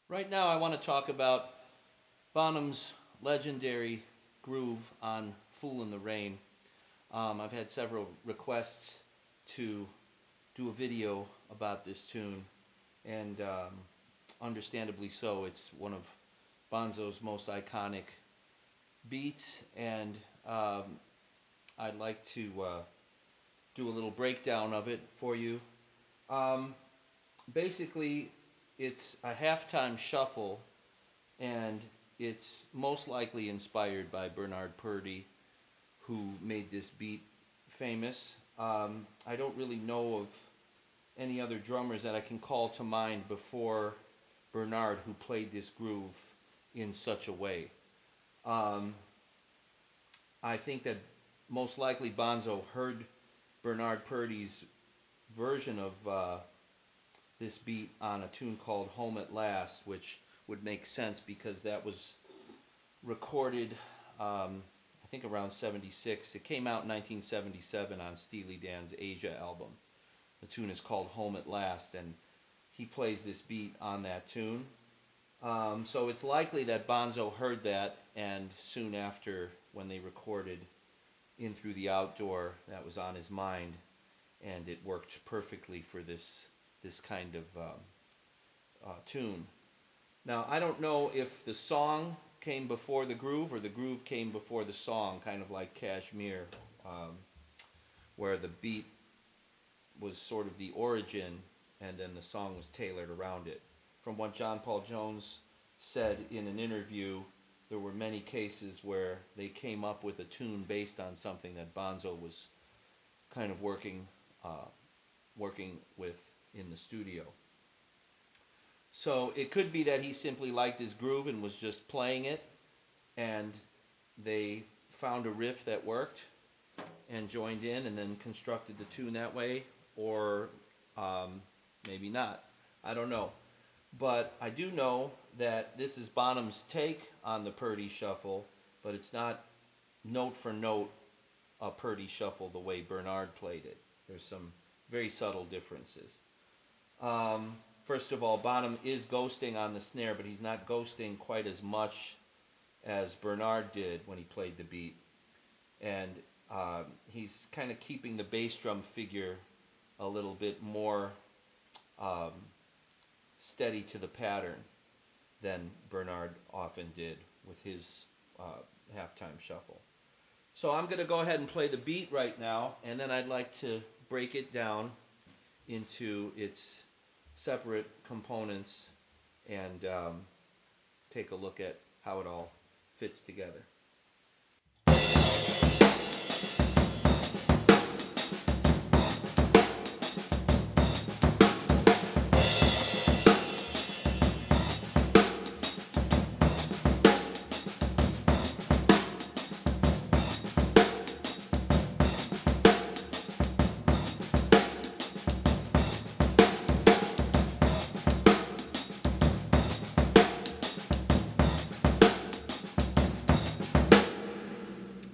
Right now, I want to talk about Bonham's legendary groove on Fool in the Rain. I've had several requests to do a video about this tune, and understandably so. It's one of Bonzo's most iconic beats, and I'd like to do a little breakdown of it for you. Um, Basically, it's a halftime shuffle, and it's most likely inspired by Bernard Purdie, who made this beat famous. I don't really know of any other drummers that I can call to mind before Bernard who played this groove in such a way. Um, I think that most likely Bonzo heard Bernard Purdie's version of this beat on a tune called Home at Last, which would make sense because that was recorded, I think, around 76. It came out in 1977 on Steely Dan's Asia album. The tune is called Home at Last, and he plays this beat on that tune. So it's likely that Bonzo heard that, and soon after, when they recorded In Through the Outdoor, that was on his mind, and it worked perfectly for this kind of tune. Now, I don't know if the song came before the groove or the groove came before the song, kind of like Kashmir, where the beat was sort of the origin and then the song was tailored around it. From what John Paul Jones said in an interview, there were many cases where they came up with a tune based on something that Bonzo was kind of working with in the studio. So it could be that he simply liked his groove and was just playing it, and they found a riff that worked and joined in and then constructed the tune that way, or maybe not. I don't know. But I do know that this is Bonham's take on the Purdie Shuffle, but it's not note for note a Purdie Shuffle the way Bernard played it. There's some very subtle differences. First of all, Bonham is ghosting on the snare, but he's not ghosting quite as much as Bernard did when he played the beat. And he's kind of keeping the bass drum figure a little bit more steady to the pattern than Bernard often did with his halftime shuffle. So I'm going to go ahead and play the beat right now, and then I'd like to break it down into its separate components and take a look at how it all fits together.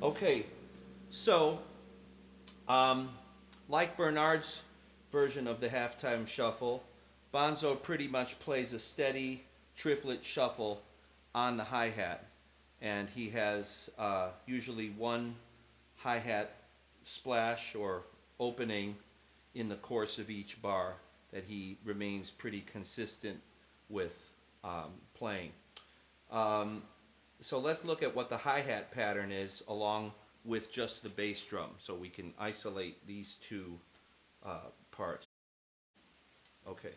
Okay, so like Bernard's version of the halftime shuffle, Bonzo pretty much plays a steady triplet shuffle on the hi-hat, and he has usually one hi-hat splash or opening in the course of each bar that he remains pretty consistent with playing. So let's look at what the hi-hat pattern is along with just the bass drum, so we can isolate these two parts. Okay.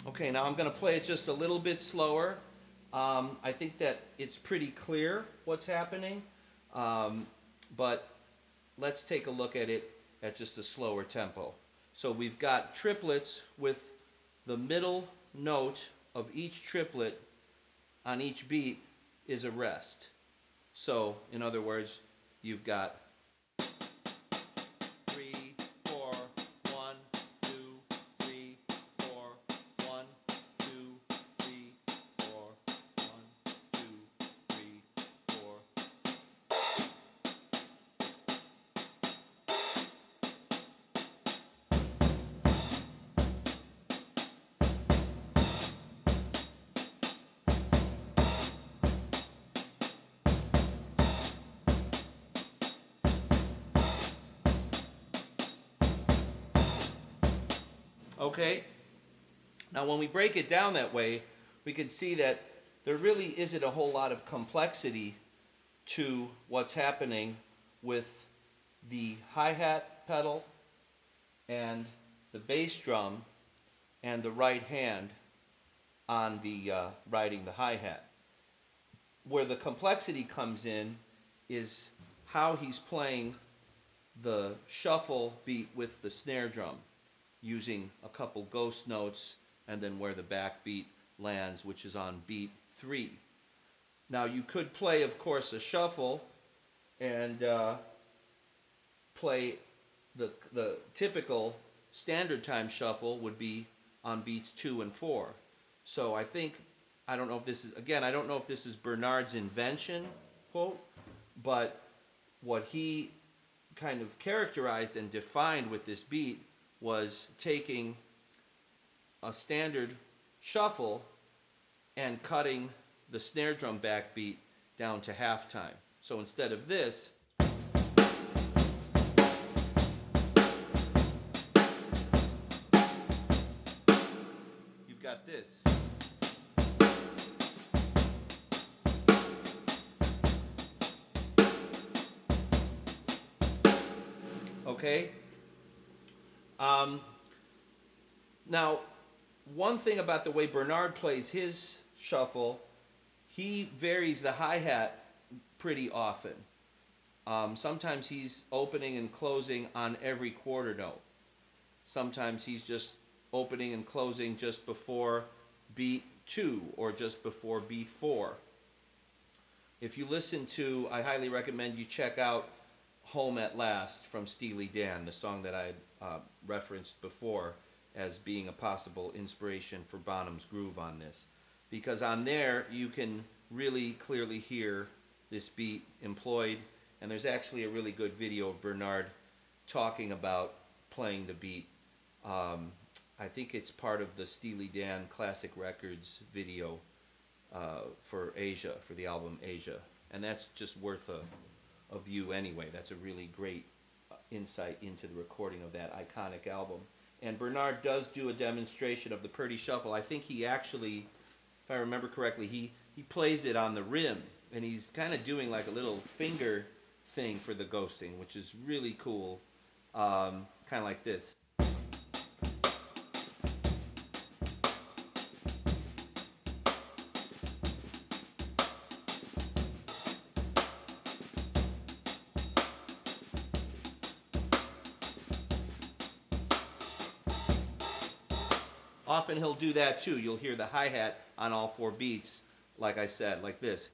Okay, now I'm going to play it just a little bit slower. I think that it's pretty clear what's happening, but let's take a look at it at just a slower tempo. So we've got triplets with the middle note of each triplet on each beat is a rest. So, in other words, you've got 3, Okay? Now when we break it down that way, we can see that there really isn't a whole lot of complexity to what's happening with the hi-hat pedal and the bass drum and the right hand on the riding the hi-hat. Where the complexity comes in is how he's playing the shuffle beat with the snare drum, using a couple ghost notes, and then where the backbeat lands, which is on beat 3. Now you could play, of course, a shuffle and play the typical standard time shuffle would be on beats 2 and 4. So I don't know if this is, again, I don't know if this is Bernard's invention, quote, but what he kind of characterized and defined with this beat was taking a standard shuffle and cutting the snare drum backbeat down to halftime. So instead of this, you've got this. Okay? Now, one thing about the way Bernard plays his shuffle, he varies the hi-hat pretty often. Sometimes he's opening and closing on every quarter note. Sometimes he's just opening and closing just before beat 2 or just before beat 4. If you listen to, I highly recommend you check out Home at Last from Steely Dan, the song that I referenced before as being a possible inspiration for Bonham's groove on this. Because on there you can really clearly hear this beat employed, and there's actually a really good video of Bernard talking about playing the beat. I think it's part of the Steely Dan Classic Records video for Asia, for the album Asia. And that's just worth a view anyway. That's a really great insight into the recording of that iconic album. And Bernard does do a demonstration of the Purdie Shuffle. I think he actually, if I remember correctly, he plays it on the rim, and he's kind of doing like a little finger thing for the ghosting, which is really cool, kind of like this. Often he'll do that too. You'll hear the hi-hat on all 4 beats, like I said, like this.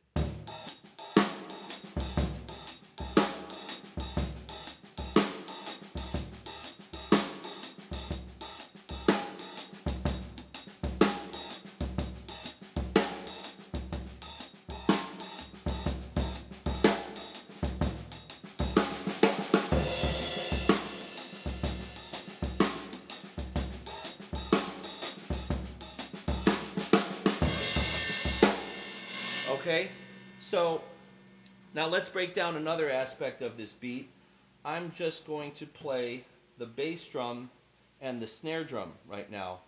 Okay, so now let's break down another aspect of this beat. I'm just going to play the bass drum and the snare drum right now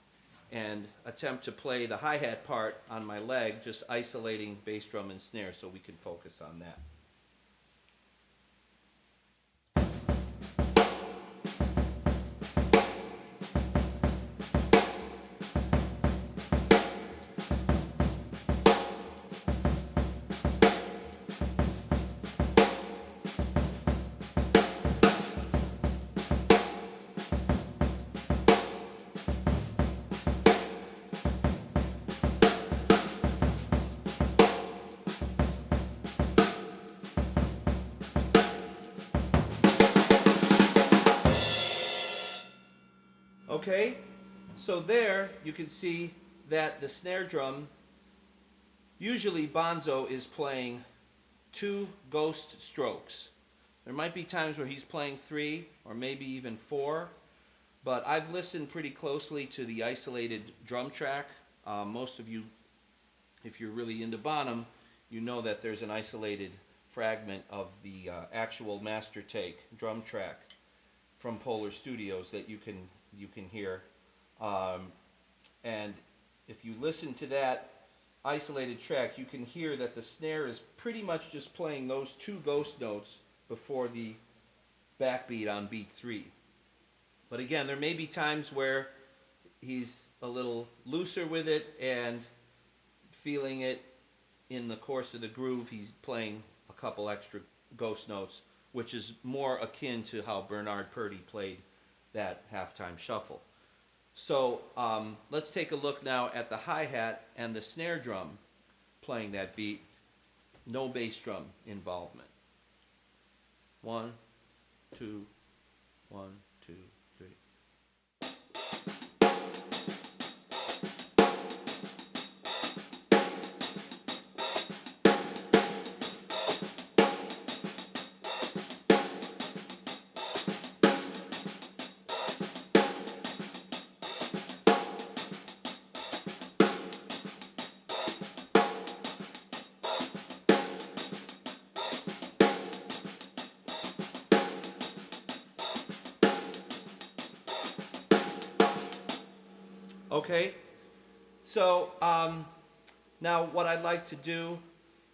and attempt to play the hi-hat part on my leg, just isolating bass drum and snare so we can focus on that. Okay, so there you can see that the snare drum, usually Bonzo is playing 2 ghost strokes. There might be times where he's playing 3 or maybe even 4, but I've listened pretty closely to the isolated drum track. Most of you, if you're really into Bonham, you know that there's an isolated fragment of the actual master take drum track from Polar Studios that you can hear. And if you listen to that isolated track, you can hear that the snare is pretty much just playing those two ghost notes before the backbeat on beat 3. But again, there may be times where he's a little looser with it and feeling it in the course of the groove, he's playing a couple extra ghost notes, which is more akin to how Bernard Purdie played that halftime shuffle. So let's take a look now at the hi-hat and the snare drum playing that beat. No bass drum involvement. 1, 2, 1, 2, 3. Okay, so now what I'd like to do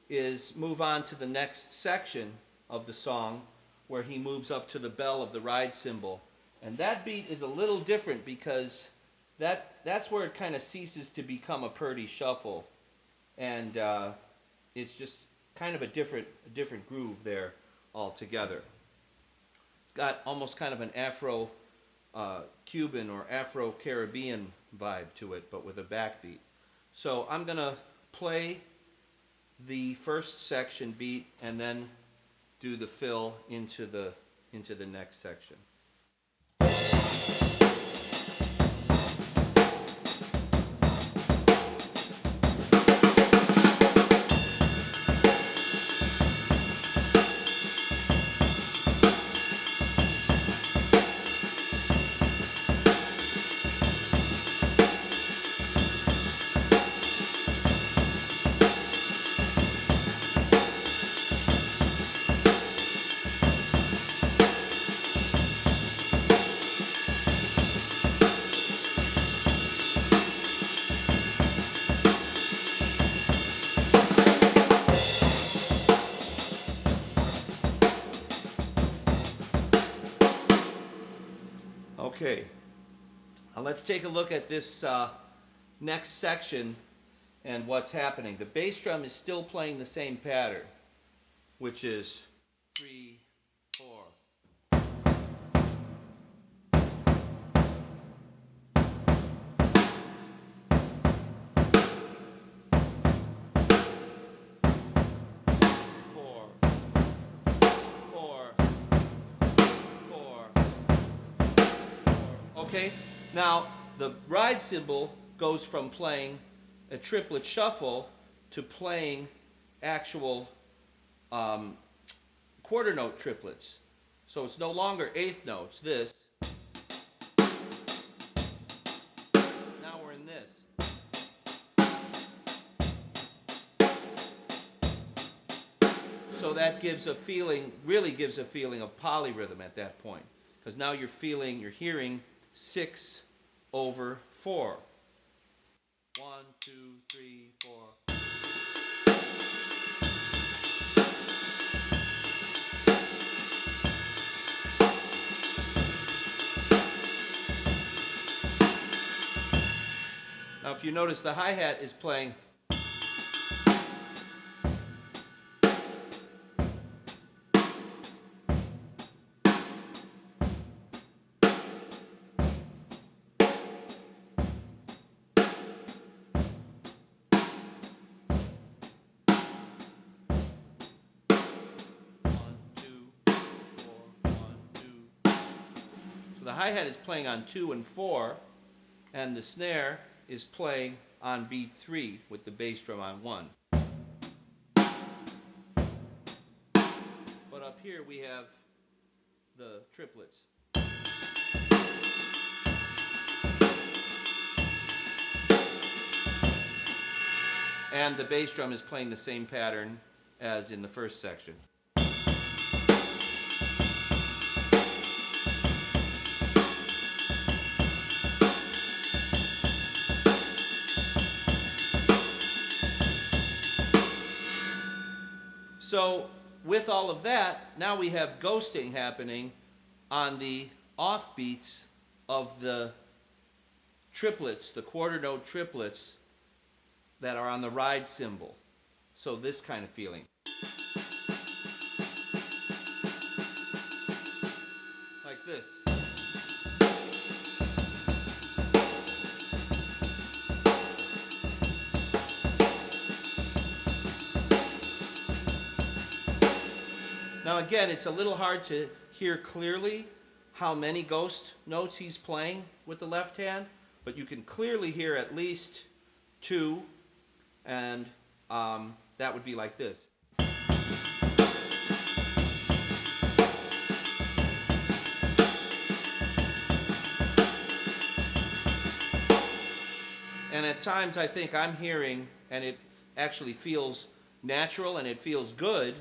is move on to the next section of the song where he moves up to the bell of the ride cymbal. And that beat is a little different because that's where it kind of ceases to become a Purdie shuffle. And it's just kind of a different groove there altogether. It's got almost kind of an Afro Cuban or Afro Caribbean vibe to it, but with a backbeat. So I'm going to play the first section beat and then do the fill into the next section. Okay, now let's take a look at this next section and what's happening. The bass drum is still playing the same pattern, which is 3, 4. 4, 4. Okay, now the ride cymbal goes from playing a triplet shuffle to playing actual quarter note triplets. So it's no longer eighth notes, this. Now we're in this. So that gives a feeling, really gives a feeling of polyrhythm at that point. Because now you're hearing 6/4. 1, 2, 3, 4. Now if you notice, the hi-hat is playing. The hi-hat is playing on 2 and 4, and the snare is playing on beat 3 with the bass drum on 1. But up here we have the triplets. And the bass drum is playing the same pattern as in the first section. So with all of that, now we have ghosting happening on the offbeats of the triplets, the quarter note triplets that are on the ride cymbal. So this kind of feeling. Like this. Now again, it's a little hard to hear clearly how many ghost notes he's playing with the left hand, but you can clearly hear at least two, and that would be like this. And at times I think I'm hearing, and it actually feels natural and it feels good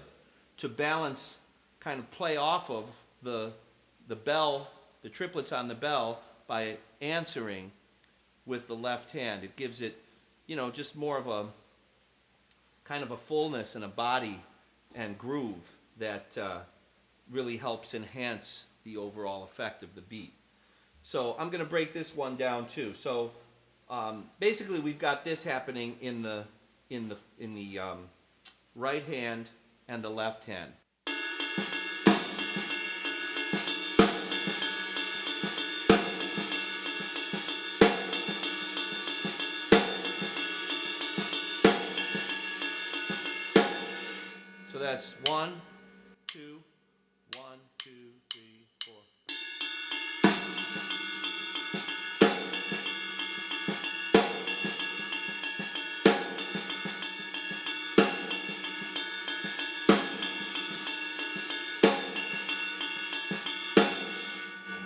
to balance, kind of play off of the bell, the triplets on the bell, by answering with the left hand. It gives it, you know, just more of a kind of a fullness and a body and groove that really helps enhance the overall effect of the beat. So I'm going to break this one down too. So basically we've got this happening in the right hand and the left hand. So that's 1, 2, 1, 2, 3, 4.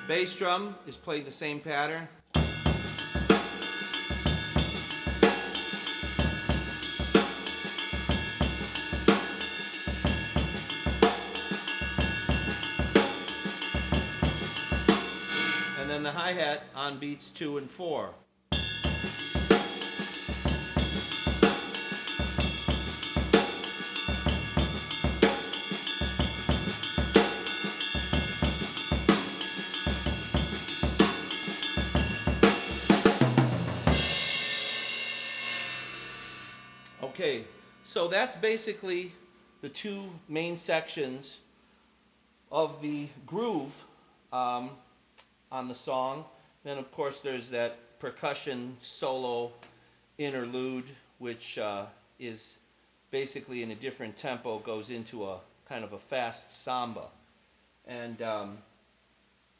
Bass drum is playing the same pattern. And then the hi-hat on beats 2 and 4. Okay, so that's basically the two main sections of the groove on the song. Then of course there's that percussion solo interlude, which is basically in a different tempo, goes into a kind of a fast samba. And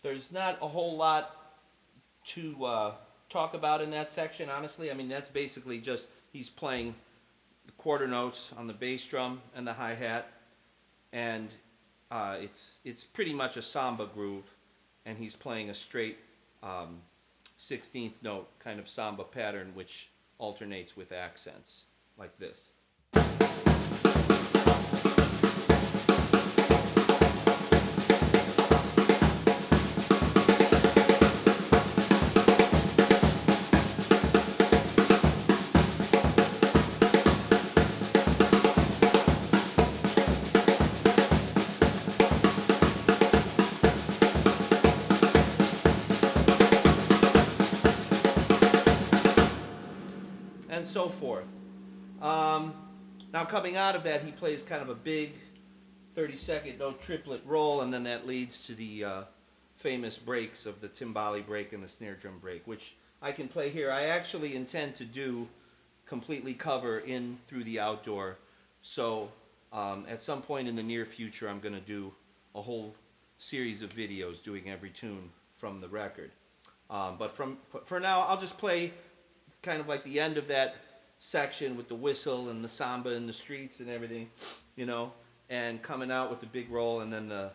there's not a whole lot to talk about in that section, honestly. I mean, that's basically just he's playing the quarter notes on the bass drum and the hi-hat, and it's pretty much a samba groove, and he's playing a straight 16th note kind of samba pattern, which alternates with accents like this. And so forth. Now coming out of that, he plays kind of a big 32nd note triplet roll, and then that leads to the famous breaks of the timbale break and the snare drum break, which I can play here. I actually intend to do completely cover in through the outdoor, so at some point in the near future I'm going to do a whole series of videos doing every tune from the record. But for now, I'll just play kind of like the end of that section with the whistle and the samba in the streets and everything, you know, and coming out with the big roll, and then the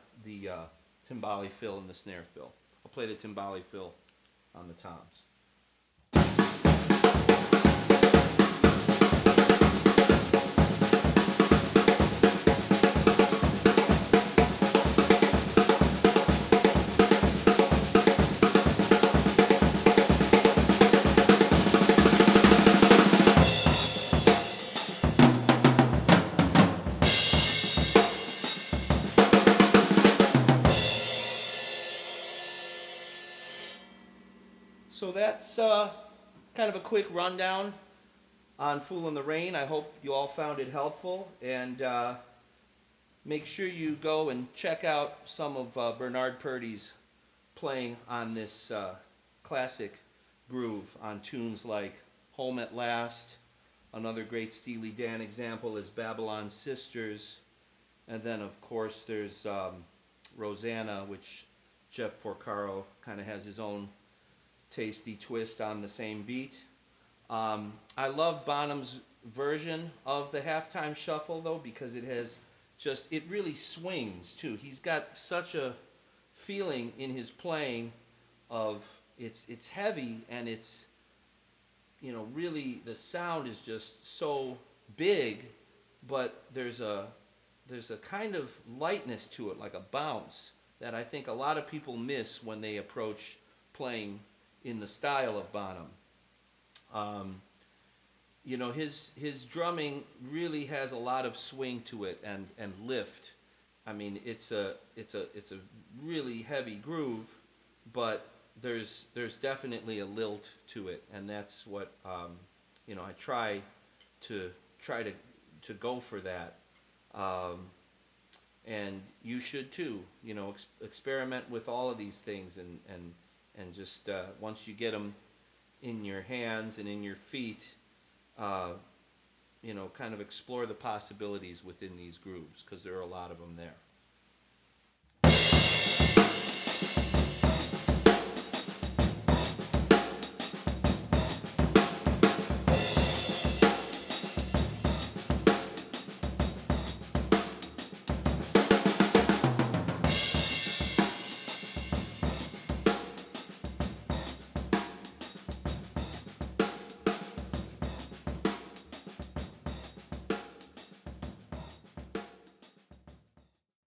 timbale fill and the snare fill. I'll play the timbale fill on the toms. So that's kind of a quick rundown on Fool in the Rain. I hope you all found it helpful, and make sure you go and check out some of Bernard Purdie's playing on this classic groove on tunes like Home at Last. Another great Steely Dan example is Babylon's Sisters. And then, of course, there's Rosanna, which Jeff Porcaro kind of has his own tasty twist on the same beat. I love Bonham's version of the halftime shuffle, though, because it has it really swings, too. He's got such a feeling in his playing of it's heavy, and it's, really the sound is just so big, but there's a kind of lightness to it, like a bounce, that I think a lot of people miss when they approach playing in the style of Bonham. His drumming really has a lot of swing to it and lift. I mean, it's a really heavy groove, but there's definitely a lilt to it, and that's what I try to go for that. And you should too. Experiment with all of these things, and just once you get them in your hands and in your feet, kind of explore the possibilities within these grooves, because there are a lot of them there.